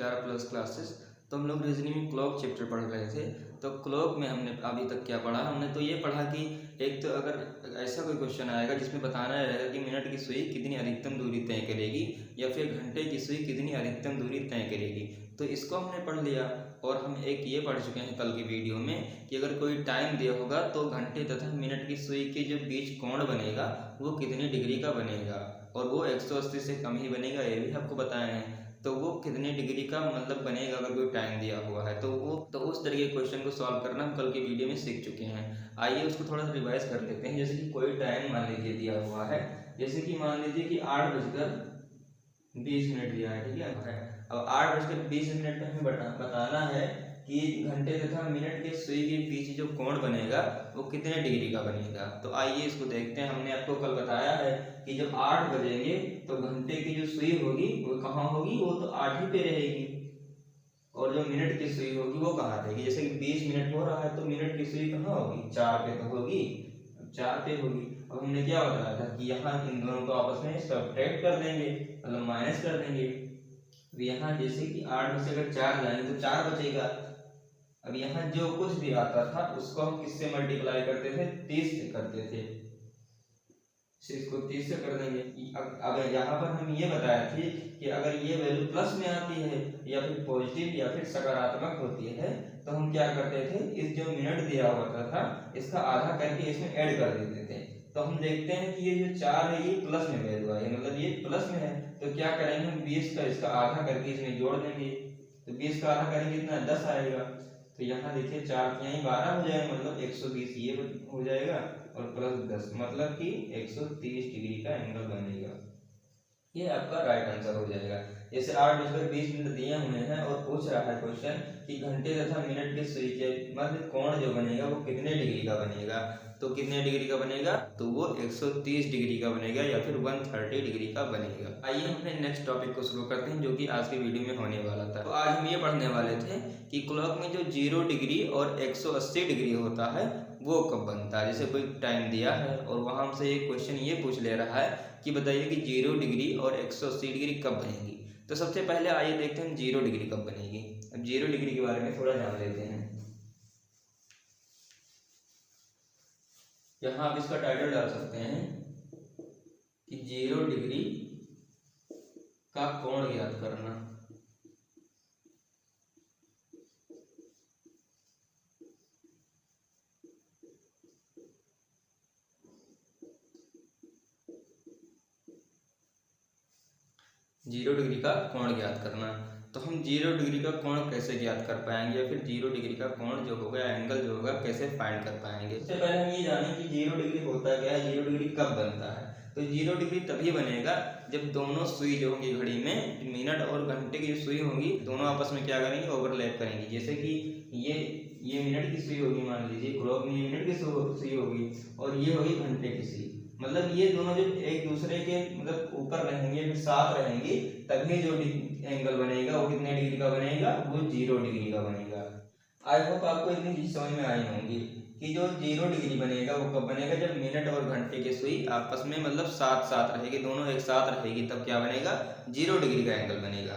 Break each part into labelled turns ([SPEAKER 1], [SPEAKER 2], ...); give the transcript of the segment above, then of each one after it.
[SPEAKER 1] 11+ classes. तो हम लोग रीजनिंग में क्लॉक चैप्टर पढ़ रहे थे। तो क्लॉक में हमने अभी तक क्या पढ़ा, हमने तो ये पढ़ा कि एक तो अगर ऐसा कोई क्वेश्चन आएगा जिसमें बताना रहेगा कि मिनट की सुई कितनी अधिकतम दूरी तय करेगी या फिर घंटे की सुई कितनी अधिकतम दूरी तय करेगी, तो इसको हमने पढ़ लिया। और हम एक ये पढ़ चुके हैं कल की वीडियो में कि अगर कोई टाइम दिया होगा तो घंटे तथा मिनट की सुई के जो बीच कोण बनेगा वो कितनी डिग्री का बनेगा, और वो 180 से कम ही बनेगा, ये भी आपको बताया है। तो वो कितने डिग्री का मतलब बनेगा अगर कोई टाइम दिया हुआ है, तो उस तरीके के क्वेश्चन को सॉल्व करना हम कल की वीडियो में सीख चुके हैं। आइए उसको थोड़ा सा रिवाइज कर लेते हैं। जैसे कि कोई टाइम मान लीजिए दिया हुआ है, जैसे कि मान लीजिए कि 8:20 दिया है, ठीक है। अब 8:20 पे हमें बताना है कि घंटे तथा मिनट के सुई के बीच जो कोण बनेगा वो कितने डिग्री का बनेगा। तो आइए इसको देखते हैं। हमने आपको कल बताया है कि जब 8 बजेंगे तो घंटे की जो सुई होगी वो कहाँ होगी, वो तो 8 ही पे रहेगी, और जो मिनट की सुई होगी वो कहाँ रहेगी। जैसे कि 20 मिनट हो रहा है तो मिनट की सुई कहाँ होगी, 4 पे तो होगी, 4 पे होगी। अब हमने क्या बताया था कि यहाँ इन दोनों को आपस में सब्ट्रैक्ट कर देंगे, मतलब माइनस कर देंगे। अब यहाँ जैसे कि 8 में से अगर 4 जाएंगे तो 4 बचेगा। अब यहाँ जो कुछ भी आता था उसको हम किससे मल्टीप्लाई करते थे, 30 से करते थे। इसको 30 से कर देंगे। अब यहाँ पर हम ये बताए थे कि अगर ये वैल्यू प्लस में आती है या फिर पॉजिटिव या फिर सकारात्मक होती है तो हम क्या करते थे, इस जो मिनट दिया होता था इसका आधा करके इसमें ऐड कर देते थे। तो हम देखते हैं कि ये जो 4 है ये प्लस में वैल्यू आई, मतलब ये प्लस में है। तो क्या करेंगे, हम 20 का इसका आधा करके इसमें जोड़ देंगे। तो 20 का आधा करेंगे कितना, 10 आएगा। तो यहाँ देखिए 4 यहीं 12 हो जाएगा, मतलब 120 ये हो जाएगा और प्लस 10 मतलब कि 130 डिग्री का एंगल बनेगा। ये आपका राइट आंसर हो जाएगा। जैसे 8:20 दिए हुए हैं और पूछ रहा है क्वेश्चन कि घंटे तथा मिनट के सुई के मध्य कोण जो बनेगा वो कितने डिग्री का बनेगा। तो कितने डिग्री का बनेगा, तो वो 130 डिग्री का बनेगा या फिर 130 डिग्री का बनेगा। आइए हम अपने नेक्स्ट टॉपिक को शुरू करते हैं जो कि आज की वीडियो में होने वाला था। तो आज हम ये पढ़ने वाले थे कि क्लॉक में जो 0 डिग्री और 180 डिग्री होता है वो कब बनता है। जैसे कोई टाइम दिया है और वहां से एक क्वेश्चन ये पूछ ले रहा है कि बताइए कि 0 डिग्री और 180 डिग्री कब बनेगी। तो सबसे पहले आइए देखते हैं 0 डिग्री कब बनेगी। अब 0 डिग्री के बारे में थोड़ा जान लेते हैं। यहाँ आप इसका टाइटल डाल सकते हैं कि 0 डिग्री का कोण ज्ञात करना। जीरो डिग्री का कोण ज्ञात करना। तो हम 0 डिग्री का कोण कैसे ज्ञात कर पाएंगे या फिर 0 डिग्री का कोण जो होगा, एंगल जो होगा, कैसे फाइंड कर पाएंगे। सबसे पहले हम ये जाने कि 0 डिग्री होता क्या है, 0 डिग्री कब बनता है। तो 0 डिग्री तभी बनेगा जब दोनों सुई जो होंगी घड़ी में, मिनट और घंटे की जो सुई होंगी, दोनों आपस में क्या करेंगे, ओवरलैप करेंगी। जैसे कि ये मिनट की सुई होगी, मान लीजिए क्लॉक में ये मिनट की सुई होगी और ये होगी घंटे की सुई। मतलब ये दोनों जब एक दूसरे के मतलब ऊपर रहेंगे, फिर साथ रहेंगे, तभी जो एंगल बनेगा वो कितने डिग्री का बनेगा, वो 0 डिग्री का बनेगा। आई होप आपको इतनी चीज समझ में आई होंगी कि जो 0 डिग्री बनेगा वो कब बनेगा, जब मिनट और घंटे की सुई आपस में मतलब साथ साथ रहेगी, दोनों एक साथ रहेगी, तब क्या बनेगा, 0 डिग्री का एंगल बनेगा।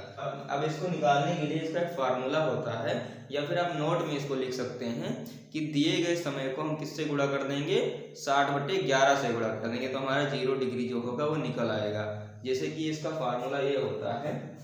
[SPEAKER 1] अब इसको निकालने के लिए इसका एक फार्मूला होता है, या फिर आप नोट में इसको लिख सकते हैं कि दिए गए समय को हम किससे गुणा कर देंगे, 60/11 से गुणा कर देंगे, तो हमारा 0 डिग्री जो होगा वो निकल आएगा। जैसे कि इसका फार्मूला ये होता है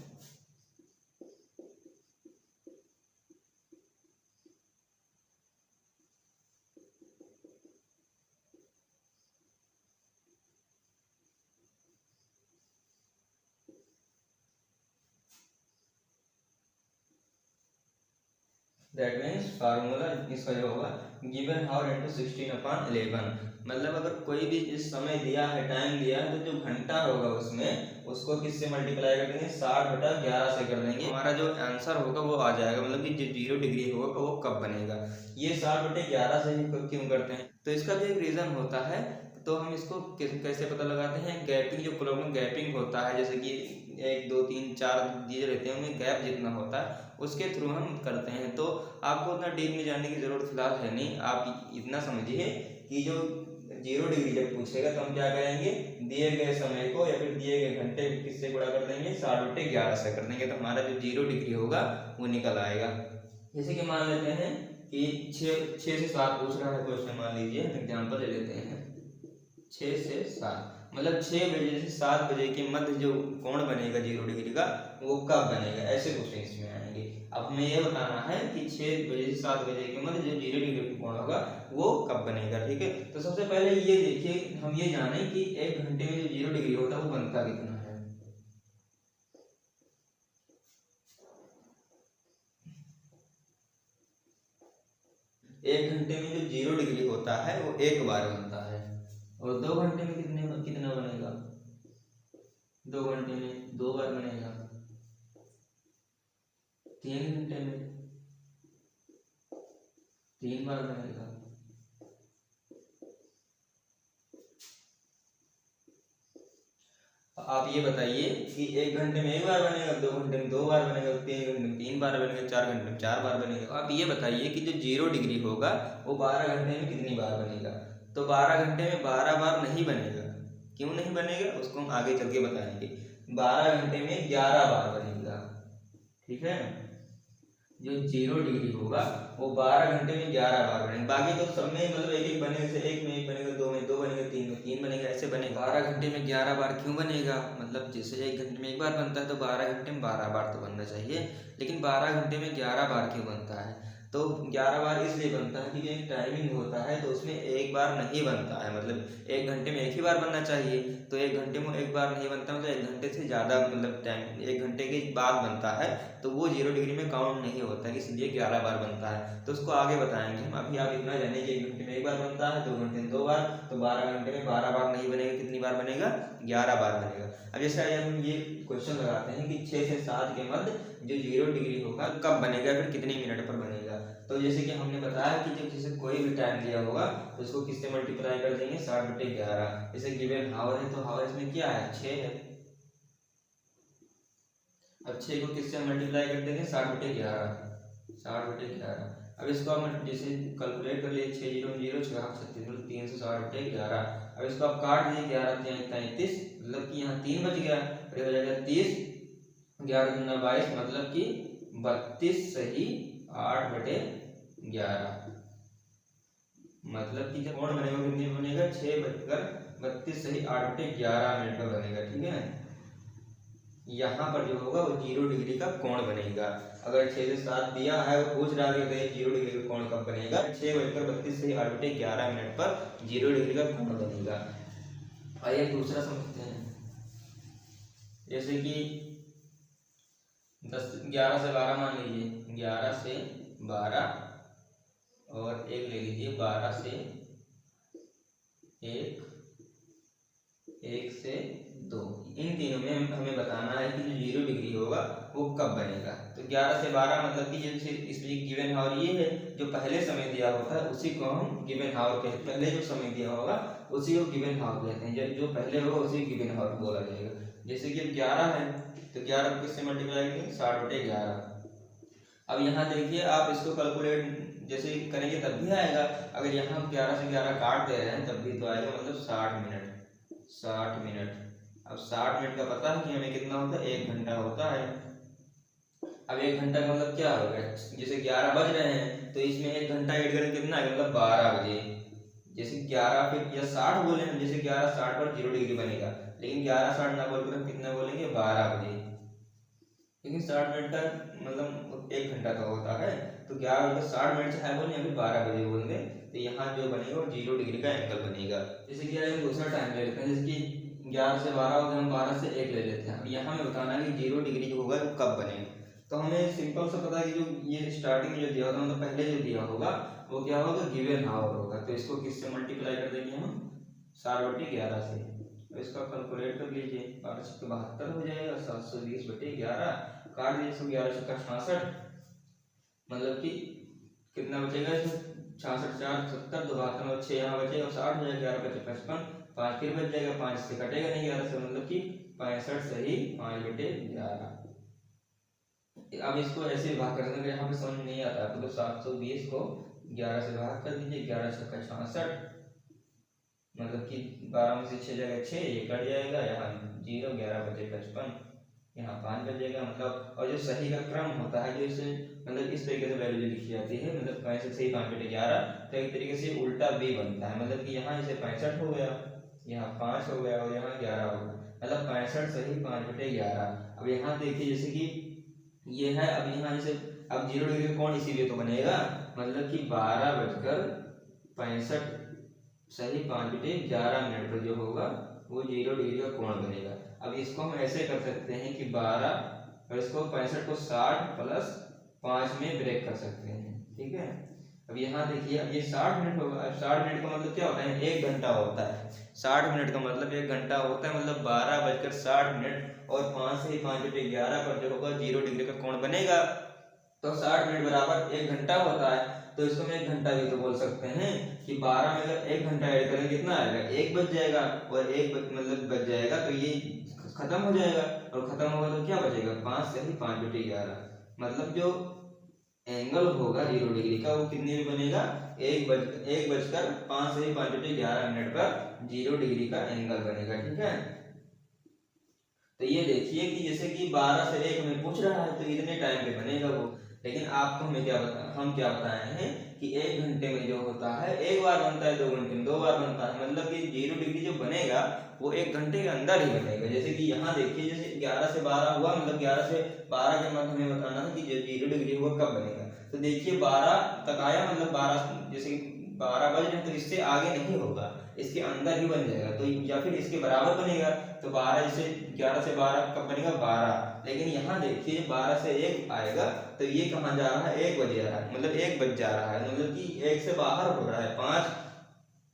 [SPEAKER 1] दैट मीन्स फार्मूला इसका जो होगा गिवन हावर इंटू 16/11। मतलब अगर कोई भी इस समय दिया है, टाइम दिया है, तो जो घंटा होगा उसमें उसको किससे मल्टीप्लाई कर देंगे, 60/11 से कर देंगे। हमारा जो आंसर होगा वो आ जाएगा, मतलब कि जो 0 डिग्री होगा वो कब बनेगा। ये 60/11 से ही क्यों करते हैं, तो इसका भी एक रीजन होता है। तो हम इसको कैसे पता लगाते हैं, गैपिंग, जो क्लॉक में गैपिंग होता है, जैसे कि 1 2 3 4 चीजें रहते हैं, उनमें गैप जितना होता है उसके थ्रू हम करते हैं। तो आपको उतना डीप में जानने की जरूरत फिलहाल है नहीं, आप इतना समझिए कि जो जीरो डिग्री जब पूछेगा तो हम क्या करेंगे, दिए गए समय को या फिर दिए गए घंटे किससे गुणा कर देंगे, 60/11 से कर देंगे, तो हमारा जो जीरो डिग्री होगा वो निकल आएगा। जैसे कि मान लेते हैं कि 6 से 7 पूछ रहा है क्वेश्चन, मान लीजिए एग्जाम्पल ले लेते हैं 6 से 7, मतलब 6 बजे से 7 बजे के मध्य जो कोण बनेगा जीरो डिग्री का वो कब बनेगा, ऐसे क्वेश्चन इसमें आएंगे। अब हमें ये बताना है कि 6 बजे से 7 बजे के मध्य जो जीरो डिग्री का कोण होगा वो कब बनेगा, ठीक है। तो सबसे पहले ये देखिए, हम ये जाने कि 1 घंटे में जो जीरो डिग्री होता है वो बनता कितना है। एक घंटे में जो जीरो डिग्री होता है वो एक बार बनता है, और 2 घंटे में कितना बनेगा, 2 घंटे में 2 बार बनेगा, 3 घंटे में 3 बार बनेगा, आप ये बताइए कि 1 घंटे में 1 बार बनेगा, 2 घंटे में 2 बार बनेगा, 3 घंटे में 3 बार बनेगा, 4 घंटे में 4 बार बनेगा। तो आप ये बताइए कि जो जीरो डिग्री होगा वो 12 घंटे में कितनी बार बनेगा। तो 12 घंटे में 12 बार नहीं बनेगा, क्यों नहीं बनेगा उसको हम आगे चल के बताएंगे। 12 घंटे में 11 बार बनेगा, ठीक है। जो जीरो डिग्री होगा वो 12 घंटे में 11 बार बनेगा, बाकी तो सब में मतलब एक एक बनेगा, जैसे 1 में 1 बनेगा, 2 में 2 बनेगा, 3 में 3 बनेगा, ऐसे बनेगा। 12 घंटे में 11 बार क्यों बनेगा, मतलब जैसे 1 घंटे में 1 बार बनता है तो 12 घंटे में 12 बार तो बनना चाहिए, लेकिन 12 घंटे में 11 बार क्यों बनता है। तो 11 बार इसलिए बनता है क्योंकि एक टाइमिंग होता है, तो उसमें एक बार नहीं बनता है, मतलब 1 घंटे में एक ही बार बनना चाहिए, तो 1 घंटे में एक बार नहीं बनता, मतलब 1 घंटे से ज़्यादा मतलब टाइम 1 घंटे के बाद बनता है, तो वो जीरो डिग्री में काउंट नहीं होता है, इसलिए 11 बार बनता है। तो उसको आगे बताएंगे हम, अभी आप इतना जानिए कि 1 घंटे में 1 बार बनता है, 2 घंटे में 2 बार, तो 12 घंटे में 12 बार नहीं बनेगा, कितनी बार बनेगा, 11 बार बनेगा। अब जैसे हम ये क्वेश्चन लगाते हैं कि 6 से 7 के मध्य जो जीरो डिग्री होगा कब बनेगा, फिर कितने मिनट पर बनेगा। तो जैसे कि हमने बताया कि जब जैसे कोई भी टाइम दिया होगा तो उसको किससे मल्टीप्लाई कर देंगे, 60/11। जैसे गिवन हावर है तो हावर इसमें क्या है, 6 है। अब 6 को किससे मल्टीप्लाई कर देंगे, 60/11, 60/11। अब इसको हम जैसे कैलकुलेट कर लिए, 6 0 0 6 36 मतलब 360/11। अब इसको आप काट दिए, 11 33, मतलब कि यहाँ 3 बच गया, फिर हो जाएगा 30, 11 दूना 22, मतलब कि 32 सही 8/11, मतलब कि जब कोण बनेगा कितनी बनेगा, 6:32 सही 8/11 मिनट पर बनेगा, ठीक है। यहाँ पर जो होगा वो जीरो डिग्री का कोण बनेगा। अगर 6 से 7 दिया है वो पूछ रहा है कि जीरो डिग्री का कोण कब बनेगा, 6:32 सही 8/11 मिनट पर जीरो डिग्री का कोण बनेगा। आइए दूसरा समझते हैं, जैसे कि 11 से 12 मान लीजिए, 11 से 12 और एक ले लीजिए 12 से 1, 1 से 2, इन तीनों में हमें बताना है कि जो जीरो डिग्री होगा वो कब बनेगा। तो 11 से 12 मतलब कि जैसे इसलिए गिवन हावर ये है, जो पहले समय दिया होता है उसी को हम गिवन हावर कहते हैं, पहले जो समय दिया होगा उसी को गिवन हावर कहते हैं, जो पहले होगा उसी गिवन हावर बोला जाएगा। जैसे कि अब 11 है तो 11 को किससे मल्टीप्लाई करेंगे, 60/11। अब यहाँ देखिए आप इसको कैलकुलेट जैसे करेंगे तब भी आएगा, अगर यहाँ हम 11 से 11 काट दे रहे हैं तब भी तो आएगा, मतलब 60 मिनट, 60 मिनट। अब 60 मिनट का पता है कि हमें कितना होता है, 1 घंटा होता है। अब 1 घंटा का मतलब क्या होगा, जैसे 11 बज रहे हैं तो इसमें 1 घंटा ऐड करें कितना है, मतलब 12 बजे। जैसे 11 फिर या 60 बोले हम, जैसे 11:60 पर जीरो डिग्री बनेगा, लेकिन 11:60 ना बोलकर हम कितना बोलेंगे, 12 बजे, लेकिन 60 मिनट का मतलब 1 घंटा का होता है, तो 11:60 से है बोले या फिर 12 बजे बोलेंगे, तो यहाँ जो बनेगा वो जीरो डिग्री का एंगल बनेगा। जैसे कि हम दूसरा टाइम ले लेते हैं, जैसे कि 11 से 12 हो गया, हम 12 से 1 ले लेते हैं। अब यहाँ हमें बताना है कि जीरो डिग्री जो होगा वो कब बनेगा। तो हमें सिंपल सा पता है कि जो ये स्टार्टिंग जो दिया होगा मतलब पहले जो दिया होगा वो क्या होगा, गिवन हावर होगा, तो इसको किससे मल्टीप्लाई कर देंगे हम, 60/11 से। तो इसका कैलकुलेट कर लीजिए, 1272 हो जाएगा, 720/11 काट दीजिए, 11 का 66, मतलब कि कितना बचेगा इसमें, 66 4 70, 2 बहात्तर 6 यहाँ बचेगा, 60 हो जाएगा, 11 × 55, 5 फिर बच जाएगा, 5 से कटेगा नहीं 11 से, मतलब कि 65 सही 5/11। अब इसको ऐसे भाग कर देंगे, यहाँ पे समझ नहीं आता आपको, तो 720 को 11 से भाग कर दीजिए, 11 × 66, मतलब कि 12 में से 6 जगह 6, ये कट जाएगा, यहाँ 0, 11 बचे 55, यहाँ 5 बचेगा। मतलब और जो सही का क्रम होता है, जो इसे मतलब इस तरीके से वैल्यू लिखी जाती है, मतलब 65 सही 5/11, तो एक तरीके से उल्टा भी बनता है। मतलब कि यहाँ जैसे 65 हो गया, यहाँ 5 हो गया और यहाँ 11 हो गया, मतलब 65 सही 5/11। अब यहाँ देखिए जैसे कि ये है, अब यहाँ जैसे अब 0 डिग्री का कोण इसीलिए तो बनेगा, मतलब कि 12:65 सही 5/11 पर जो होगा वो 0 डिग्री का कोण बनेगा। अब इसको हम ऐसे कर सकते हैं कि 12 और इसको 65 को 60 प्लस 5 में ब्रेक कर सकते हैं, ठीक है। अब यहाँ देखिए, अब ये 60 मिनट होगा। अब 60 मिनट का मतलब क्या होता है, 1 घंटा होता है। 60 मिनट का मतलब 1 घंटा होता है, मतलब 12:60 और 5 से 5/11 पर जो होगा 0 डिग्री का कोण बनेगा। तो 60 मिनट बराबर 1 घंटा होता है, तो इसको हम 1 घंटा भी तो बोल सकते हैं कि 12 में अगर 1 घंटा ऐड करें कितना आएगा, 1 बच जाएगा, और 1 मतलब बच जाएगा तो ये खत्म हो जाएगा, और खत्म होगा तो क्या बचेगा, 5 सही 5/11। मतलब जो एंगल होगा 0 डिग्री का वो कितने में बनेगा, 1 बजकर 5 सही 5/11 पर 0 डिग्री का एंगल बनेगा, ठीक है। तो ये देखिए कि जैसे कि 12 से 1 हमें पूछ रहा है तो इतने टाइम पे बनेगा वो, लेकिन आपको हम क्या बताए हैं कि 1 घंटे में जो होता है 1 बार बनता है, 2 घंटे में 2 बार बनता है। मतलब कि 0 डिग्री जो बनेगा वो 1 घंटे के अंदर ही बनेगा। जैसे कि यहाँ देखिए, जैसे 11 से 12 हुआ, मतलब 11 से 12 के मध्य हमें बताना था कि 0 डिग्री हुआ कब बनेगा। तो देखिए 12 तक आया, मतलब 12 जैसे 12 बज रहे तो इससे आगे नहीं होगा, इसके अंदर ही बन जाएगा, तो या फिर इसके बराबर बनेगा। तो 12 जैसे 11 से 12 कब बनेगा, 12। लेकिन यहाँ देखिए 12 से 1 आएगा तो ये कहाँ जा रहा है, 1 बज रहा है, मतलब 1 बज जा रहा है, मतलब कि 1 से बाहर हो रहा है।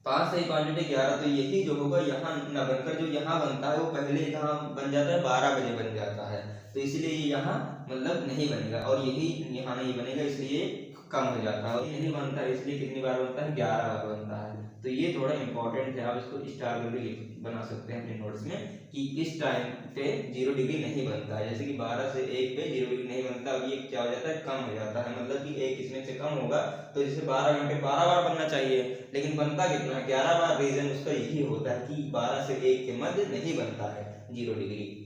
[SPEAKER 1] 5 सही 5/11, तो यही जो होगा यहाँ न बनकर जो यहाँ बनता है वो पहले कहाँ बन जाता है, 12 बजे बन जाता है। तो इसलिए ये यहाँ मतलब नहीं बनेगा, और यही यहाँ नहीं बनेगा, इसलिए कम हो जाता है। और ये नहीं बनता है इसलिए कितनी बार बनता है, 11 बार बनता है। तो ये थोड़ा इंपॉर्टेंट है, आप इसको स्टार करके बना सकते हैं अपने नोट्स में कि इस टाइम पे 0 डिग्री नहीं बनता है। जैसे कि 12 से 1 पे 0 डिग्री नहीं बनता, अब ये क्या हो जाता है, कम हो जाता है। मतलब कि 1 इसमें से कम होगा, तो जैसे 12 घंटे 12 बार बनना चाहिए, लेकिन बनता कितना है, 11 बार। रीजन उसका यही होता है कि 12 से 1 के मध्य नहीं बनता है 0 डिग्री,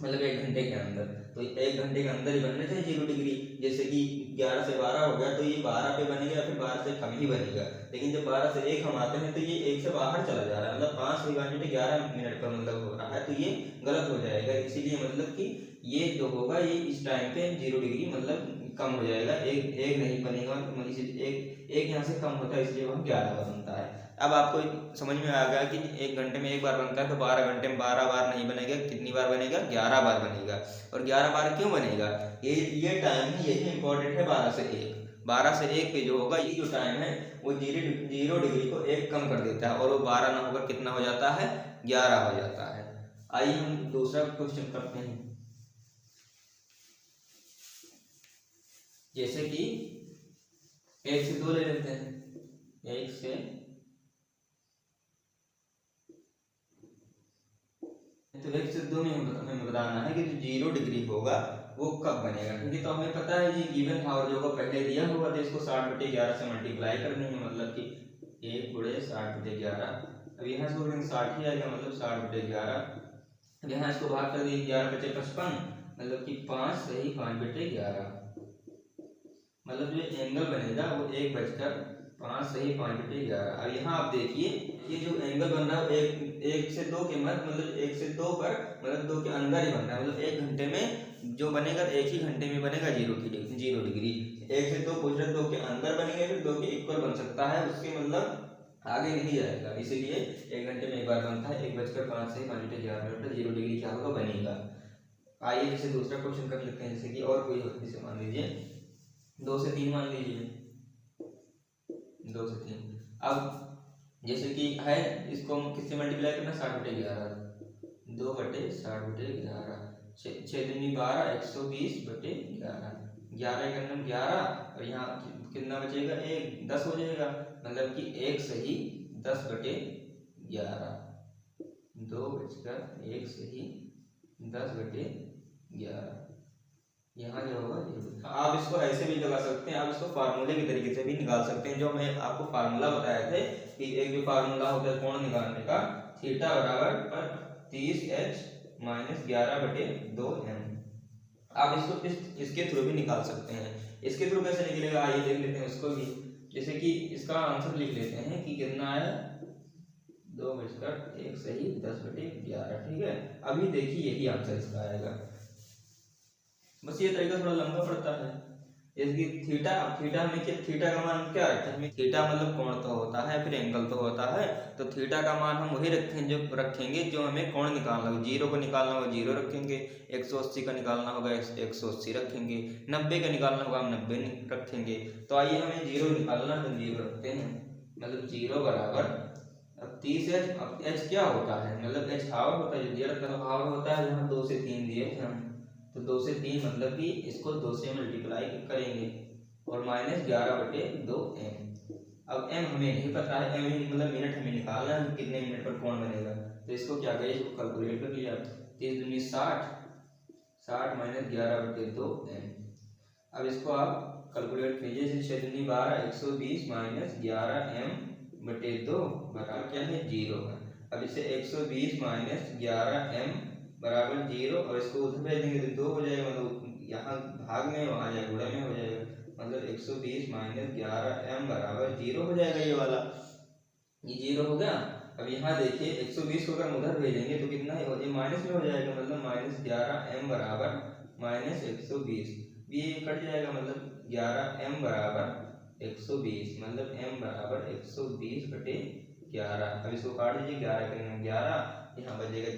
[SPEAKER 1] मतलब 1 घंटे के अंदर। तो 1 घंटे के अंदर ही बनने चाहिए 0 डिग्री। जैसे कि 11 से 12 हो गया तो ये 12 पे बनेगा, या फिर 12 से कम ही बनेगा। लेकिन जब 12 से 1 हम आते हैं तो ये 1 से बाहर चला जा रहा है, मतलब 5 से 11 मिनट पर मतलब हो रहा है, तो ये गलत हो जाएगा। इसीलिए मतलब कि ये जो होगा ये इस टाइम पे 0 डिग्री मतलब कम हो जाएगा, एक एक नहीं बनेगा, मतलब इसलिए एक यहाँ से कम होता है, इसलिए वह 11 बार बनता है। अब आपको समझ में आ गया कि 1 घंटे में 1 बार बनता है, तो 12 घंटे में 12 बार नहीं बनेगा, कितनी बार बनेगा, 11 बार बनेगा। और 11 बार क्यों बनेगा, ये टाइम है, यही इंपॉर्टेंट है। 12 से 1 पे जो होगा ये जो टाइम है वो 0 डिग्री को 1 कम कर देता है, और वो 12 ना होकर कितना हो जाता है, 11 हो जाता है। आइए हम दूसरा क्वेश्चन करते हैं। जैसे कि 1 से 2 ले लेते हैं। 1 से तो 1 से 2 में हमें बताना है कि जो 0 डिग्री होगा वो कब बनेगा, क्योंकि तो हमें पता है ये गिवन था और जो होगा पहले दिया होगा, तो इसको 60/11 से मल्टीप्लाई करनी है, मतलब कि 1 गुणे 60/11। अब यहाँ इसको 60 ही आएगा, मतलब 60/11। यहाँ इसको भाग कर दिए, 11 बचे 55, मतलब कि 5 सही 5/11। मतलब जो एंगल बनेगा वो 1 बजकर 5 सही 5/11। अब यहाँ आप देखिए ये जो एंगल बन रहा है एक से 2 के मध्य, मतलब 1 से 2 पर, मतलब 2 के अंदर ही बन रहा है। मतलब 1 घंटे में जो बनेगा 1 ही घंटे में बनेगा 0 डिग्री। 1 से 2 पूछ रहे 2 के अंदर बनेगा, फिर 2 के इक्वल बन सकता है, उसके मतलब आगे नहीं जाएगा। इसीलिए 1 घंटे में 1 बार बनता है। 1 बजकर 5 सही 5/11 पर 0 डिग्री क्या होगा, बनेगा। आइए जैसे दूसरा क्वेश्चन कर लेते हैं। जैसे कि और कोई जैसे मान लीजिए 2 से 3 मान लीजिए, 2 से 3। अब जैसे कि है, इसको हम किससे मल्टीप्लाई करना, 60/11, 2/60/11, 6 दूनी 12, 120/11, 11 का नाम 11, और यहाँ कितना बचेगा, 1 10 हो जाएगा, मतलब कि 1 सही 10/11, 2 बचकर 1 सही 10/11। यहाँ जो होगा 0। आप इसको ऐसे भी लगा सकते हैं, आप इसको फार्मूले के तरीके से भी निकाल सकते हैं। जो मैं आपको फार्मूला बताए थे कि एक जो फार्मूला होता है कोण निकालने का, थीटा बराबर पर 30h माइनस 11/2m। आप इसको इसके थ्रू भी निकाल सकते हैं। इसके थ्रू कैसे निकलेगा आइए देख लेते हैं उसको भी। जैसे कि इसका आंसर लिख लेते हैं कि कितना आया 2 सही 10/11। ठीक है, अभी देखिए यही आंसर इसका आएगा। बस ये तरीका थोड़ा लंबा पड़ता है। जैसे कि थीटा, अब थीटा में थीटा का मान क्या रखते हैं, थीटा मतलब कोण तो होता है, फिर एंगल तो होता है। तो थीटा का मान हम वही रखेंगे जो हमें कोण निकालना होगा। 0 को निकालना होगा 0 रखेंगे, 180 का निकालना होगा 180 रखेंगे, 90 का निकालना होगा हम 90 रखेंगे। तो आइए हमें 0 निकालना है तो 0 रखते हैं। मतलब 0 बराबर, अब 30h, अब h क्या होता है, मतलब h हावर होता है, जो दिया रहता है हावर होता है। यहाँ 2 से 3 दिए थे हम, तो 2 से 3 मतलब कि इसको 2 से मल्टीप्लाई करेंगे और माइनस 11/2m। अब m हमें नहीं पता है, m मतलब मिनट हमें निकालना है, कितने मिनट पर कोण बनेगा। तो इसको क्या करें, इसको कैलकुलेट कर लिया, 30 दूनी 60, 60 माइनस 11/2m। अब इसको आप कैलकुलेट कीजिए, 6 दूनी 12, 120 माइनस 11m/2 बराबर क्या है 0 है। अब इसे 120 माइनस 11m बराबर 0 और इसको उधर भेज देंगे तो 2 हो जाएगा, मतलब यहाँ भाग में वहाँ जाएगा गुणा में हो जाएगा, मतलब 120 माइनस 11m बराबर 0 हो जाएगा। ये वाला ये 0 हो गया। अब यहाँ देखिए 120 को अगर हम उधर भेजेंगे तो कितना है, ये माइनस में हो जाएगा, मतलब माइनस 11m बराबर माइनस 120, ये कट जाएगा, मतलब 11m बराबर 120, मतलब m बराबर 120/11। अब इसको काट दीजिए, 11 करेंगे 11, यहाँ बचेगा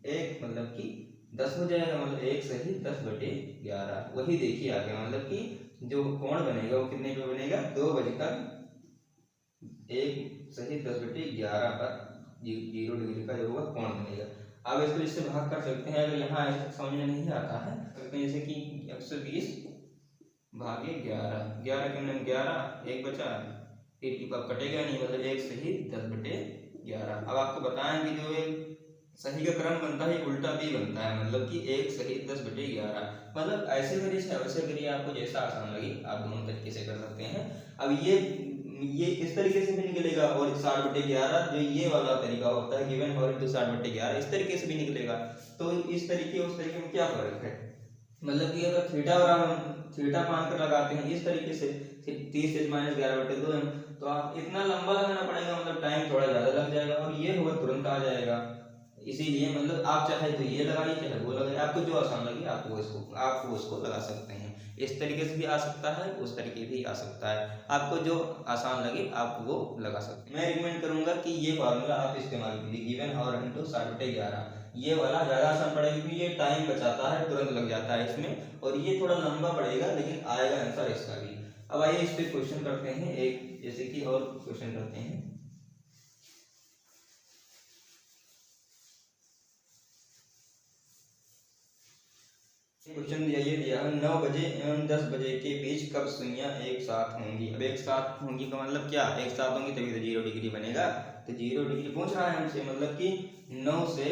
[SPEAKER 1] 1, मतलब कि 10 हो जाएगा, मतलब 1 सही 10/11। वही देखिए आगे, मतलब कि जो कोण बनेगा वो कितने पे बनेगा, 2 सही 10/11 पर 0 डिग्री का जो होगा कोण बनेगा। अब इसको इससे भाग कर सकते हैं, अगर यहाँ ऐसे समझ में नहीं आता है तो जैसे कि 120 भागे 11, 11 के अंदर 11, 1 बचा, फिर की कटेगा नहीं, मतलब 1 सही 10/11। अब आपको बताएं कि जो एक सही का क्रम बनता है उल्टा भी बनता है, मतलब कि 1 सही 10/11। मतलब ऐसे करिए चाहे वैसे करिए, आपको जैसा आसान लगे आप दोनों तरीके से कर सकते हैं। अब ये इस तरीके से भी निकलेगा, और 60/11 जो ये वाला तरीका होता है गिवन और इनटू 60/11, इस तरीके से भी निकलेगा। तो इस तरीके उस तरीके में क्या फर्क है, मतलब कि अगर थीटा बराबर थीटा मान कर लगाते हैं इस तरीके से 30h माइनस 11/2m, तो आप इतना लंबा लगाना पड़ेगा, मतलब टाइम थोड़ा ज़्यादा लग जाएगा, और ये होगा तुरंत आ जाएगा। इसीलिए मतलब आप चाहे तो ये लगाइए चाहे वो लगाइए, आपको जो आसान लगे आप वो उसको लगा सकते हैं। इस तरीके से भी आ सकता है, उस तरीके भी आ सकता है, आपको जो आसान लगे आप वो लगा सकते हैं। मैं रिकमेंड करूंगा कि ये फार्मूला आप इस्तेमाल कीजिए, गिवन और इनटू 60/11। ये वाला ज़्यादा आसान पड़ेगा क्योंकि ये टाइम बचाता है, तुरंत लग जाता है इसमें, और ये थोड़ा लंबा पड़ेगा लेकिन आएगा आंसर इसका भी। अब आइए इस पर क्वेश्चन करते हैं एक, जैसे कि और क्वेश्चन करते हैं। क्वेश्चन ये दिया है 9 बजे एवं 10 बजे के बीच कब सुइयां एक साथ होंगी। अब एक साथ होंगी का मतलब क्या, एक साथ होंगी तभी तो 0 डिग्री बनेगा। तो 0 डिग्री पूछ रहा है हमसे, मतलब कि 9 से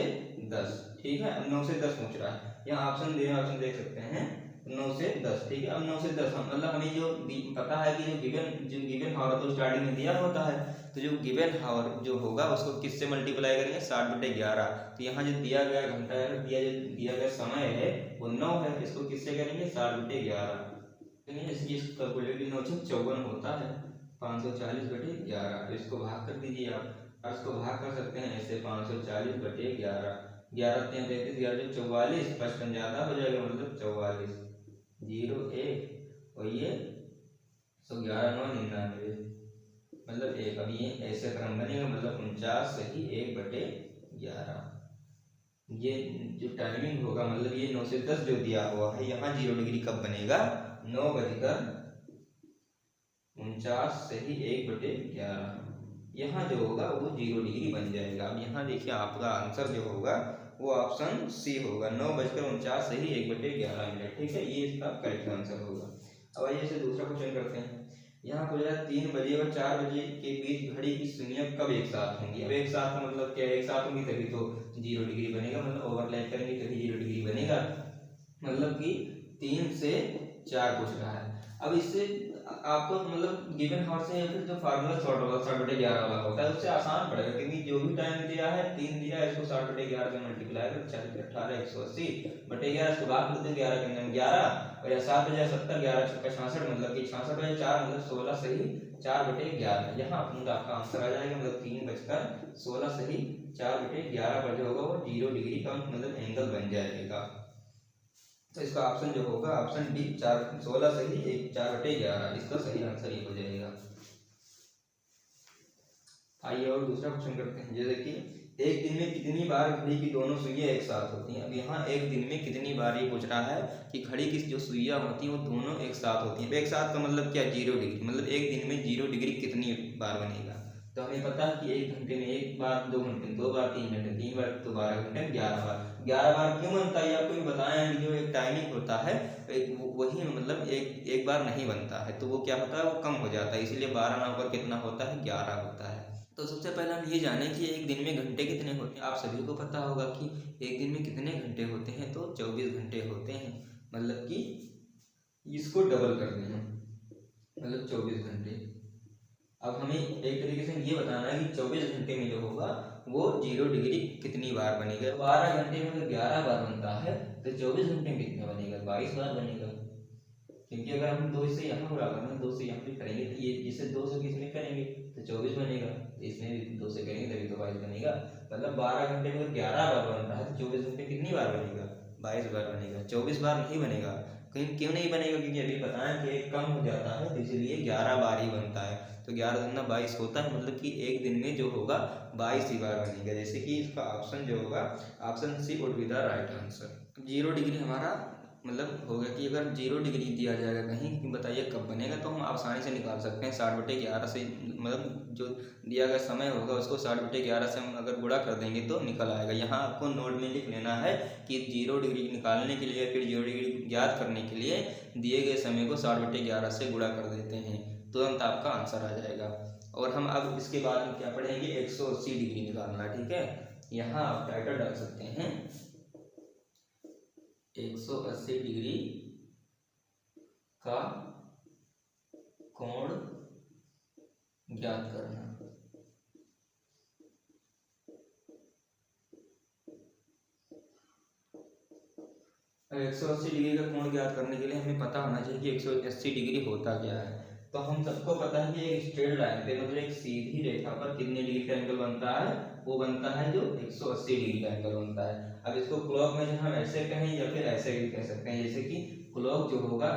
[SPEAKER 1] 10, ठीक है। अब 9 से 10 पूछ रहा है, यहाँ ऑप्शन देख सकते हैं 9 से 10, ठीक है। अब 9 से 10 मतलब हमें जो पता है कि जो गिवन हावर तो स्टार्टिंग में दिया होता है, तो जो गिवन हावर जो होगा उसको किससे मल्टीप्लाई करेंगे 60/11। तो यहाँ जो दिया गया घंटा है, दिया गया समय है वो 9 है, इसको किससे करेंगे 60/11। इसकी कैलकुलेट 9 से 54 होता है 540/11। तो इसको भाग कर दीजिए आप, और इसको भाग कर सकते हैं ऐसे 540/11, 11 3 33, 11 44, 55 ज़्यादा हो जाएगा, मतलब 44, 0 1 और ये 11 9 99, मतलब 1। अब ये ऐसे क्रम बनेगा, मतलब 49 सही 1/11। ये जो टाइमिंग होगा, मतलब ये 9 से 10 जो दिया हुआ है, यहाँ 0 डिग्री कब बनेगा 9:49 सही 1/11, यहाँ जो होगा वो 0 डिग्री बन जाएगा। अब यहाँ देखिए आपका आंसर जो होगा वो ऑप्शन सी होगा, 9:49 सही 1/11 मिनट, ठीक है। ये इसका करेक्ट आंसर होगा। अब आइए इसे दूसरा क्वेश्चन करते हैं। यहाँ पूछ रहा है 3 बजे और 4 बजे के बीच घड़ी की सुइयां कब एक साथ होंगी। अब एक साथ का मतलब क्या, एक साथ होंगी तभी तो 0 डिग्री बनेगा, मतलब ओवरलैप करेंगे तभी 0 डिग्री बनेगा। मतलब कि 3 से 4 पूछ रहा है। अब इससे आपको मतलब गिवन हाउस से या फिर जो फार्मूला 60/11 वाला होता है उससे आसान पड़ेगा, क्योंकि जो भी टाइम दिया है 3 दिया है, इसको 60/11 से मल्टीप्लाई कर 18/180/11, इसको भाग करते 11 के अंदर 11 और या 7/70 11 × 66 मतलब कि 66/4 मतलब 16 सही 4/11। यहाँ अपना आपका आंसर आ जाएगा, मतलब 3 + 16 सही 4/11 पर जो होगा वो 0 डिग्री का मतलब एंगल बन जाएगा। तो इसका ऑप्शन जो होगा ऑप्शन डी 16 सही 4/11, इसका सही आंसर ये हो जाएगा। आइए और दूसरा क्वेश्चन करते हैं। जैसे कि एक दिन में कितनी बार घड़ी की दोनों सुइयां एक साथ होती हैं। अब यहाँ एक दिन में कितनी बार ये पूछ रहा है कि घड़ी की जो सुइयां होती हैं वो दोनों एक साथ होती हैं। एक साथ का मतलब क्या, 0 डिग्री, मतलब एक दिन में 0 डिग्री कितनी बार बनेगा। तो हमें पता है कि 1 घंटे में 1 बार, 2 घंटे में 2 बार, 3 घंटे में 3 बार, तो 12 घंटे में 11 बार। 11 बार क्यों बनता है आपको भी बताया है, जो एक टाइमिंग होता है वही मतलब एक बार नहीं बनता है, तो वो क्या होता है वो कम हो जाता है, इसीलिए 12 ना होकर कितना होता है 11 होता है। तो सबसे पहले हम ये जाने कि एक दिन में घंटे कितने होते हैं। आप सभी को पता होगा कि एक दिन में कितने घंटे होते हैं, तो 24 घंटे होते हैं, मतलब कि इसको डबल कर देना मतलब 24 घंटे। अब हमें एक तरीके से ये बताना है कि 24 घंटे में जो होगा वो 0 डिग्री कितनी बार बनेगा। 12 घंटे में अगर 11 बार बनता है तो 24 घंटे में कितना बनेगा, 22 बार बनेगा। क्योंकि अगर हम 2 से यहाँ बुला करना 2 से यहाँ पे करेंगे तो ये जिसे 2 से किसमें करेंगे तो 24 बनेगा, इसमें भी 2 से करेंगे तभी तो 22 बनेगा। मतलब 12 घंटे में 11 बार बनता है तो 24 घंटे कितनी बार बनेगा, 22 बार बनेगा, 24 बार नहीं बनेगा। कहीं क्यों नहीं बनेगा, क्योंकि अभी बताया कि एक कम हो जाता है तो इसलिए 11 बार ही बनता है। तो 11 दूना 22 होता है, मतलब कि एक दिन में जो होगा 22 ही बार बनेगा। जैसे कि इसका ऑप्शन जो होगा option C would be the right answer. 0 degree हमारा मतलब हो गया कि अगर 0 डिग्री दिया जाएगा कहीं, बताइए कब बनेगा, तो हम आसानी से निकाल सकते हैं 60/11 से, मतलब जो दिया गया समय होगा उसको 60/11 से हम अगर गुणा कर देंगे तो निकल आएगा। यहाँ आपको नोट में लिख लेना है कि 0 डिग्री निकालने के लिए फिर 0 डिग्री ज्ञात करने के लिए दिए गए समय को 60/11 से गुणा कर देते हैं, तुरंत आपका आंसर आ जाएगा। और हम अब इसके बाद में क्या पढ़ेंगे, 180 डिग्री निकालना, ठीक है। यहाँ आप टाइटल डाल सकते हैं 180 डिग्री का कोण ज्ञात करना। अब 180 डिग्री का कोण ज्ञात करने के लिए हमें पता होना चाहिए कि 180 डिग्री होता क्या है। तो हम सबको पता है कि एक स्ट्रेट लाइन पे मतलब एक सीधी रेखा पर कितने डिग्री का एंगल बनता है, वो बनता है जो 180 डिग्री का एंगल बनता है। अब इसको क्लॉक में हम ऐसे कहें या फिर ऐसे भी कह सकते हैं, जैसे कि क्लॉक जो होगा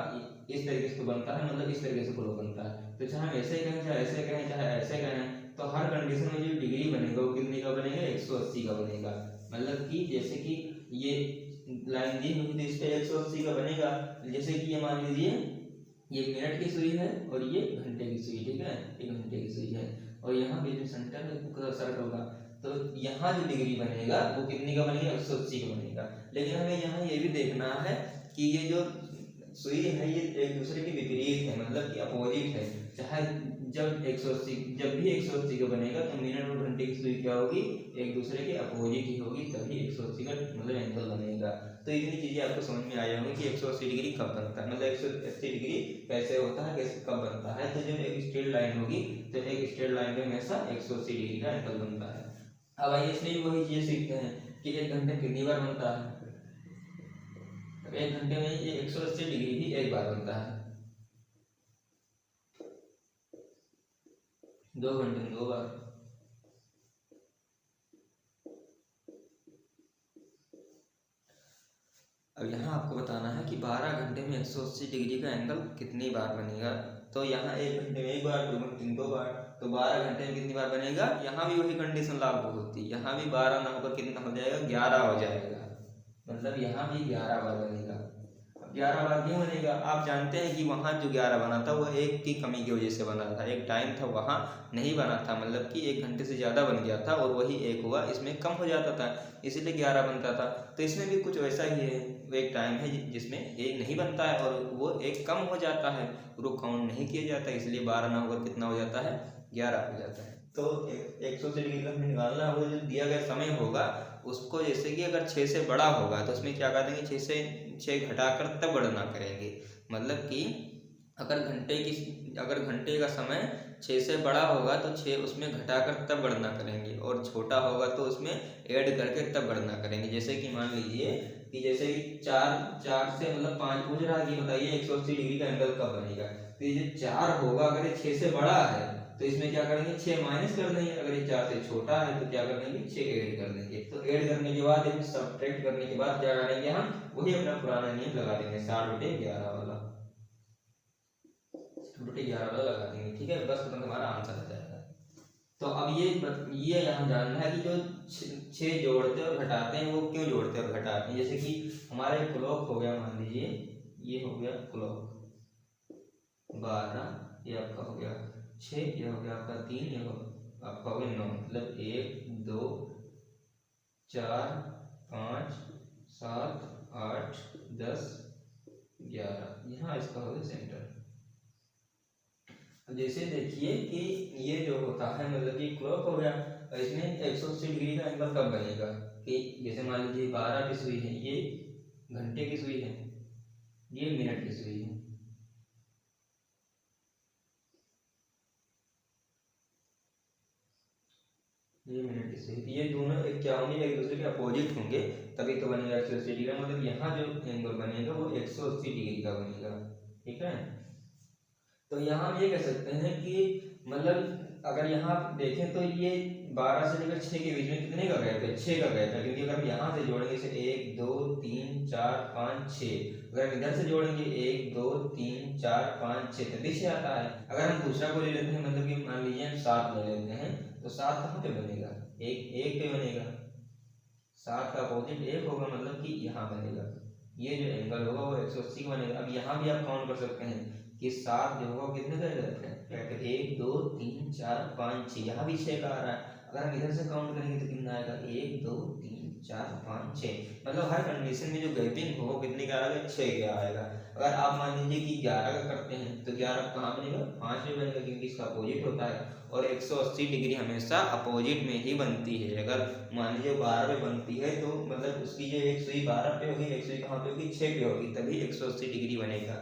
[SPEAKER 1] इस तरीके से बनता है, मतलब इस तरीके से क्लॉक बनता है। तो चाहे हम ऐसे कहें चाहे ऐसे कहें चाहे ऐसे कहें, तो हर कंडीशन में जो डिग्री बनेगा वो कितने का बनेगा, 180 का बनेगा। मतलब कि जैसे कि ये लाइन दी हुई तो इस पे 180 का बनेगा। जैसे कि ये मान लीजिए ये मिनट की सुई है और ये घंटे की सुई, ठीक है, ये घंटे की सुई है और यहाँ पे जो सेंटर सर्कल का, तो यहाँ जो डिग्री बनेगा वो कितनी का बनेगा, 180 का बनेगा। लेकिन हमें यहाँ ये भी देखना है कि ये जो सुई है ये एक दूसरे के विपरीत है, मतलब कि अपोजिट है। चाहे जब भी 180 का बनेगा तो मिनट और घंटे की सुई क्या होगी, एक दूसरे के अपोजिट ही होगी, तभी 180 का मतलब एंगल बनेगा। तो इतनी चीजें आपको समझ में आ जाएंगी कि 180 डिग्री कब बनता है, मतलब 180 डिग्री कैसे होता है, कैसे कब बनता है। तो जब एक स्ट्रेट लाइन होगी तो एक स्ट्रेट लाइन पे हमेशा 180 डिग्री का एंगल बनता है। अब आइए इसलिए वही चीज सीखते हैं कि एक घंटे कितनी बार बनता है। एक घंटे में ये 180 डिग्री ही एक बार बनता है, 2 घंटे में 2 बार। अब यहाँ आपको बताना है कि 12 घंटे में 180 डिग्री का एंगल कितनी बार बनेगा। तो यहाँ 1 घंटे में 1 बार, 2 घंटे में 2 बार, तो 12 घंटे में कितनी बार बनेगा। यहाँ भी वही कंडीशन लागू होती है, यहाँ भी 12 ना होकर कितना हो जाएगा, 11 हो जाएगा, मतलब यहाँ भी 11 बार बनेगा। 11 बार क्यों बनेगा, आप जानते हैं कि वहाँ जो 11 बना था वो एक की कमी की वजह से बना था, एक टाइम था वहाँ नहीं बना था, मतलब कि 1 घंटे से ज़्यादा बन गया था और वही एक हुआ, इसमें कम हो जाता था इसीलिए 11 बनता था। तो इसमें भी कुछ वैसा ही है, वो एक टाइम है जिसमें एक नहीं बनता है और वो एक कम हो जाता है, वो काउंट नहीं किया जाता, इसलिए 12 ना होकर कितना हो जाता है, 11 हो जाता है। तो 180 डिग्री का हमें निकालना होगा, जो दिया गया समय होगा उसको, जैसे कि अगर 6 से बड़ा होगा तो उसमें क्या कर देंगे, 6 से 6 घटाकर तब गणना करेंगे। मतलब कि अगर घंटे का समय 6 से बड़ा होगा तो 6 उसमें घटाकर तब गणना करेंगे, और छोटा होगा तो उसमें ऐड करके तब गणना करेंगे। जैसे कि मान लीजिए कि जैसे कि 4 से मतलब 5 पूछ रहा है कि बताइए 180 डिग्री का एंगल कब बनेगा। तो ये जो 4 होगा अगर ये 6 से बड़ा है तो इसमें क्या करेंगे 6 माइनस कर देंगे, अगर ये 4 से छोटा है तो क्या कर देंगे 6 ऐड कर देंगे। तो ऐड करने के बाद इसमें सब्ट्रैक्ट करने के बाद क्या करेंगे हम वही अपना पुराना नियम लगा देंगे 60/11 वाला, 60/11 वाला लगा देंगे। ठीक है, बस तुरंत हमारा आंसर आ जाएगा। तो अब ये यहाँ जानना है कि जो 6 जोड़ते और घटाते हैं वो क्यों जोड़ते और घटाते हैं। जैसे कि हमारा एक क्लॉक हो गया, मान लीजिए ये हो गया क्लॉक 12, ये आपका हो गया 6, ये हो गया आपका 3, ये आपका हो गया 9। मतलब 1 2 4 5 7 8 10 11, यहाँ इसका हो गया सेंटर। जैसे देखिए कि ये जो होता है मतलब कि क्लॉक हो गया और इसमें 180 डिग्री का एंगल कब बनेगा कि जैसे मान लीजिए 12 की सुई है, ये घंटे की सुई है, ये मिनट की सुई है। ये मिनट की सुई, ये दोनों एक क्या होंगे, एक दूसरे के अपोजिट होंगे तभी तो बनेगा 180 डिग्री। मतलब यहाँ जो एंगल बनेगा वो 180 डिग्री का बनेगा। ठीक है, तो यहाँ हम ये कह सकते हैं कि मतलब अगर यहाँ देखें तो ये 12 से लेकर 6 के बीच में कितने का गैप है, 6 का गैप है। क्योंकि अगर हम यहाँ से जोड़ेंगे इसे 1 2 3 4 5 6, अगर हम इधर से जोड़ेंगे 1 2 3 4 5 6 तभी 6 आता है। अगर हम दूसरा को ले लेते हैं मतलब कि मान लीजिए हम 7 ले लेते हैं तो 7 कहाँ पे बनेगा, एक पे बनेगा। 7 का अपोजिट 1 होगा, मतलब कि यहाँ बनेगा। ये जो एंगल होगा वो 180 बनेगा। अब यहाँ भी आप काउंट कर सकते हैं कि 7 जो होगा कितने का गैप है, 1 2 3 4 5 6, यहाँ भी 6 का आ रहा है। अगर हम इधर से काउंट करेंगे तो कितना आएगा 1 2 3 4 5 6। मतलब हर कंडीशन में जो गैपिंग हो कितने का आएगा, 6 का आएगा। अगर आप मान लीजिए कि 11 का करते हैं तो 11 कहाँ बनेगा, 5 में बनेगा क्योंकि इसका अपोजिट होता है। और 180 डिग्री हमेशा अपोजिट में ही बनती है। अगर मान लीजिए 12 पे बनती है तो मतलब उसकी जो एक सुई 12 पे होगी, एक सुई कहाँ पे होगी 6 पे होगी, तभी 180 डिग्री बनेगा।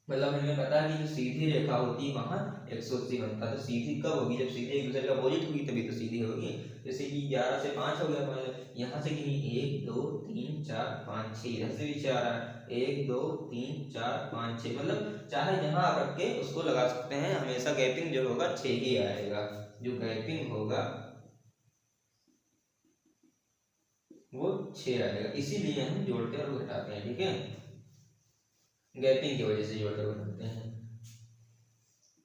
[SPEAKER 1] मतलब हमें पता है कि जो सीधी रेखा होती है वहाँ 180 बनता है। तो सीधी कब होगी, जब सीधी एक दूसरे का अपोजिट होगी तभी तो सीधी होगी। जैसे कि 11 से 5 हो गया, मतलब यहाँ से कि 1 2 3 4 5 6, इधर से भी 6 आ रहा है 1 2 3 4 5 6। मतलब चाहे जहाँ आप रख के उसको लगा सकते हैं, हमेशा गैपिंग जो होगा 6 ही आएगा। जो गैपिंग होगा वो 6 आएगा, इसीलिए हम जोड़ते और घटाते हैं। ठीक है, गैपिंग की वजह से जोड़ते और घटाते हैं।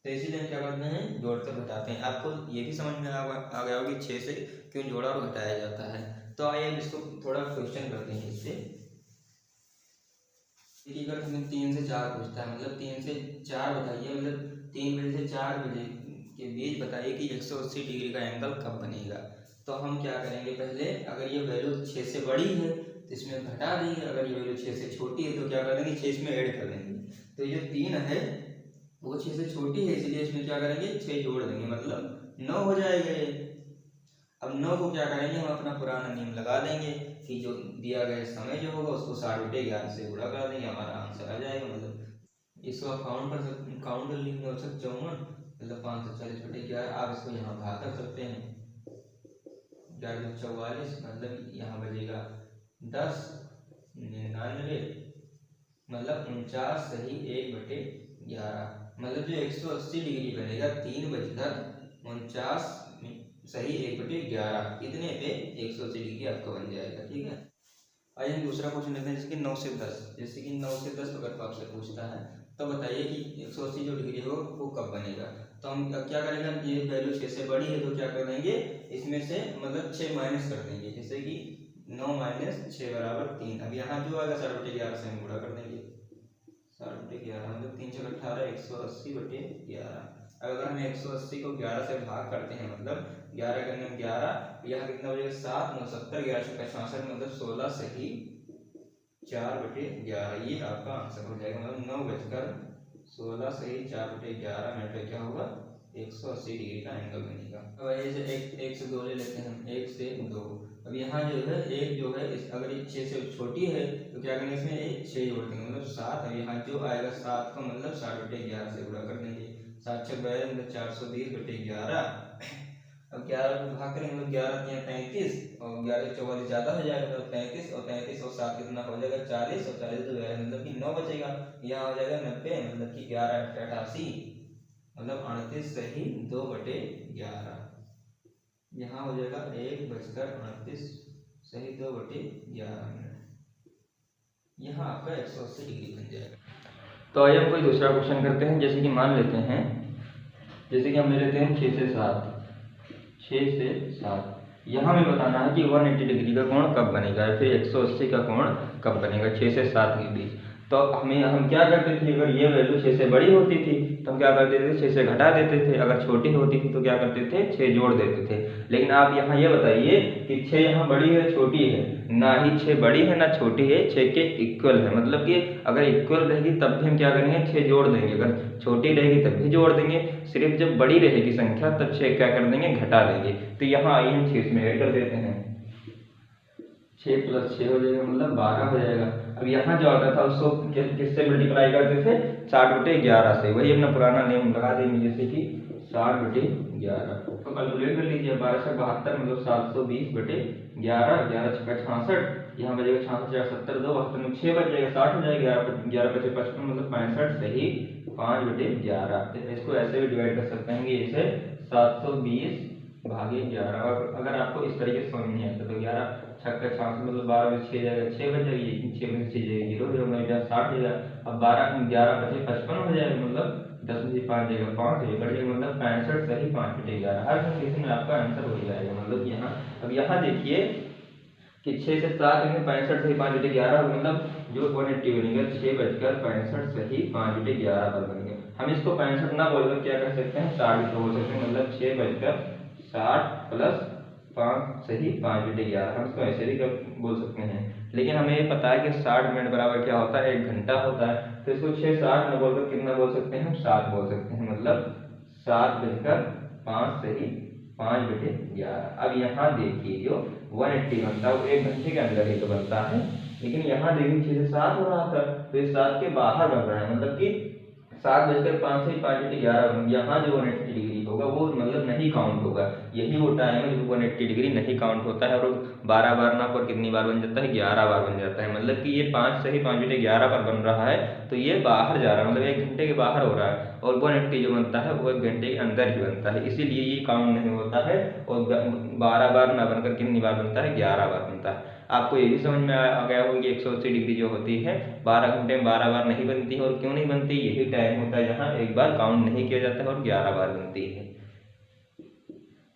[SPEAKER 1] तो इसीलिए हम क्या करते हैं, जोड़ते और घटाते हैं। आपको ये भी समझ में आ गया होगा कि 6 से क्यों जोड़ा और घटाया जाता है। तो आइए हम इसको थोड़ा क्वेश्चन करते हैं इससे। अगर तुम्हें 3 से 4 पूछता है, मतलब 3 से 4 बताइए, मतलब 3 बजे से 4 बजे के बीच बताइए कि 180 डिग्री का एंगल कब बनेगा। तो हम क्या करेंगे, पहले अगर ये वैल्यू 6 से बड़ी है तो इसमें घटा देंगे, अगर ये वैल्यू 6 से छोटी है तो क्या कर देंगे 6 इसमें ऐड कर देंगे। तो ये 3 है वो 6 से छोटी है, इसलिए इसमें क्या करेंगे 6 जोड़ देंगे, मतलब 9 हो जाएगा ये। अब 9 को क्या करेंगे, हम अपना पुराना नियम लगा देंगे कि जो दिया गया समय जो होगा उसको 60/11 से गुणा कर देंगे, हमारा आंसर आ जाएगा। मतलब इसको आप काउंट कर सकते, काउंट कर लेंगे 54, मतलब 540/11। आप इसको यहाँ भाग कर सकते हैं, 44, मतलब यहाँ बचेगा 10, 99, मतलब 49 सही 1/11। मतलब जो 180 डिग्री बनेगा 3:49 सही 1/11, इतने पे 180 डिग्री आपका बन जाएगा। ठीक है, आइए हम दूसरा क्वेश्चन लेते हैं, जैसे कि 9 से 10। जैसे कि 9 से 10 अगर आपसे पूछता है तो बताइए कि 180 जो डिग्री हो वो कब बनेगा। तो हम क्या करेंगे, ये वैल्यू 6 से बड़ी है तो क्या कर देंगे इसमें से मतलब 6 माइनस कर देंगे। जैसे कि 9 - 6 = 3। अब यहाँ जो आएगा 60/11 से हम गुणा कर देंगे, 60/11 मतलब 3 × 18 180/11। अगर हम 180 को 11 से भाग करते हैं, मतलब 11 करने में 11, यहाँ कितना बचेगा 7, 9 70, 11 × 65, मतलब 16 सही 4/11। ये आपका आंसर हो जाएगा। मतलब 9 बजकर 16 सही 4/11 मिनट में क्या होगा 180 डिग्री का एंगल बनेगा। अब ऐसे एक से 2 ले लेते हैं हम, 1 से 2। अब यहाँ जो है एक जो है अगर 6 से छोटी है तो क्या करेंगे, इसमें 6 जोड़ देंगे मतलब 7। अब यहाँ जो आएगा 7 का मतलब 60/11 से गुणा कर देंगे। 7 6 12 मतलब 420/11। अब 11 को भाग करेंगे मतलब 11 या 33 और 11 44 ज़्यादा हो जाएगा तो 33 और 7 कितना हो जाएगा 40 और 40 तो 11 मतलब कि 9 बचेगा। यहाँ हो जाएगा 90 मतलब कि 11 88 मतलब 38 सही 2/11। यहाँ हो जाएगा 1:38 सही 2/11 मिनट। यहाँ आपका 180 डिग्री बन जाएगा। तो आइए हम कोई दूसरा क्वेश्चन करते हैं। जैसे कि मान लेते हैं, जैसे कि हम ले लेते हैं 6 से 7। 6 से 7 यहाँ हमें बताना है कि 180 डिग्री का कोण कब बनेगा या फिर 180 का कोण कब बनेगा 6 से 7 के बीच। तो हम क्या करते थे, अगर ये वैल्यू 6 से बड़ी होती थी तो हम क्या करते थे 6 से घटा देते थे, अगर छोटी होती थी तो क्या करते थे 6 जोड़ देते थे। लेकिन आप यहाँ ये बताइए कि 6 यहाँ बड़ी है छोटी है, ना ही 6 बड़ी है ना छोटी है, 6 के इक्वल है। मतलब कि अगर इक्वल रहेगी तब भी हम क्या करेंगे 6 जोड़ देंगे, अगर छोटी रहेगी तब भी जोड़ देंगे। सिर्फ जब बड़ी रहेगी संख्या तब 6 क्या कर देंगे घटा देंगे। तो यहाँ आइए हम 6 में ऐड कर देते हैं, 6 + 6 हो जाएगा मतलब 12 हो जाएगा। अब यहाँ जो आता था उसको किससे मल्टीप्लाई करते थे 60/11 से, वही अपना पुराना नेम लगा देंगे जैसे कि 60/11। तो कैलकुलेट कर लीजिए 12 से 72 मतलब 720/11। 11 छक्का 66, यहाँ बचेगा 66 70 2 72 में 6 बच जाएगा 60 हो जाएगा। 11 बचे 55 मतलब 65 सही 5/11। इसको ऐसे भी डिवाइड कर सकते हैं कि इसे 720/11। और अगर आपको इस तरीके से समझ नहीं आता तो 11 छक्का 66 मतलब 12 में 6 जाएगा 6 बच जाएगी, 6 में 6 जाएगी 0 हो जाएगा 60 हो जाएगा। अब 12 में 11 बचे 55 हो जाएगा मतलब 10 में से 5 जाएगा 5 हो जाएगा मतलब 65 सही 5/11। हर कंडीशन में आपका आंसर हो जाएगा। मतलब यहाँ अब यहाँ देखिए कि 6 से 7 में 65 सही 5/11 मतलब जो 180 बनेगा 6:65 सही 5/11 पर बनेगा। हम इसको 65 ना बोलकर क्या कर सकते हैं 60 भी तो बोल सकते हैं, मतलब 6:60 + 5 सही 5/11। हम इसको ऐसे भी बोल सकते हैं। लेकिन हमें ये पता है कि 60 मिनट बराबर क्या होता है 1 घंटा होता है। तो इसको 6:60 न बोलकर कितना बोल सकते हैं हम 7 बोल सकते हैं, मतलब 7:05 सही 5/11। अब यहाँ देखिए जो 180 बनता है वो 1 घंटे के अंदर ही तो बनता है। लेकिन यहाँ देखिए 6 से 7 हो रहा था तो इस 7 के बाहर बन रहा है, मतलब कि 7:05 सही 5/11। यहाँ जो 180 डिग्री होगा वो मतलब नहीं काउंट होगा। यही वो टाइम है जब 180 डिग्री नहीं काउंट होता है और 12 बार ना पर कितनी बार बन जाता है 11 बार बन जाता है। मतलब कि ये 5 सही 5/11 पर बन रहा है तो ये बाहर जा रहा है, मतलब 1 घंटे के बाहर हो रहा है। और 180 जो बनता है वो 1 घंटे के अंदर ही बनता है, इसीलिए ये काउंट नहीं होता है। और 12 बार ना बनकर कितनी बार बनता है 11 बार बनता है। आपको ये भी समझ में आ गया होगा कि 180 डिग्री जो होती है 12 घंटे में 12 बार नहीं बनती है। और क्यों नहीं बनती, यही टाइम होता है जहाँ एक बार काउंट नहीं किया जाता है और 11 बार बनती है।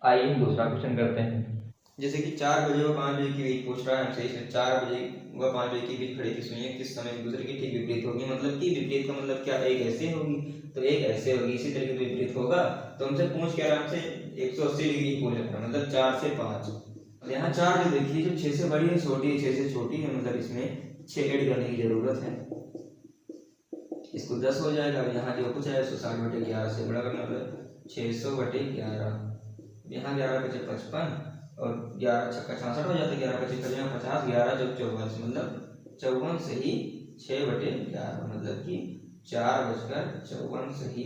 [SPEAKER 1] आइए हम दूसरा क्वेश्चन करते हैं। जैसे कि 4 बजे व 5 बजे के बीच पूछ रहा है हमसे, इसमें 4 बजे व 5 बजे के बीच घड़ी की सुइयां किस समय एक दूसरे की ठीक विपरीत होगी। मतलब कि विपरीत का मतलब क्या, एक ऐसे होगी तो एक ऐसे होगी, इसी तरीके से विपरीत होगा। तो हमसे पूछ के आराम से 180 डिग्री पूछ रहा है, मतलब 4 से 5। यहाँ 4 जो देखिए जो 6 से बड़ी है छोटी है, 6 से छोटी है, मतलब इसमें 6 ऐड करने की जरूरत है। इसको 10 हो जाएगा। यहाँ जो कुछ है 160/11 से बड़ा करना मतलब 600/11। यहाँ 11 बचे 55 और 11 छक्का 66 हो जाता है, 11 बचे 50, 11 जब 54 मतलब 54 सही 6/11 मतलब कि 4:54 सही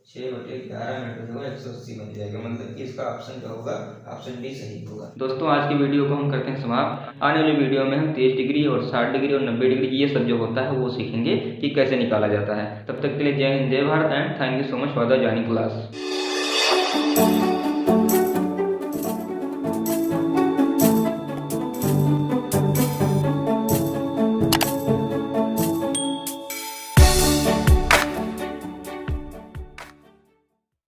[SPEAKER 1] 6/11 मिनट होगा 180 बन जाएगा। मतलब कि इसका ऑप्शन क्या होगा, ऑप्शन डी सही होगा। दोस्तों आज की वीडियो को हम करते हैं समाप्त। आने वाली वीडियो में हम 30 डिग्री और 60 डिग्री और 90 डिग्री ये सब जो होता है वो सीखेंगे कि कैसे निकाला जाता है। तब तक के लिए जय हिंद जय Bharat and thank you so much for the joining class.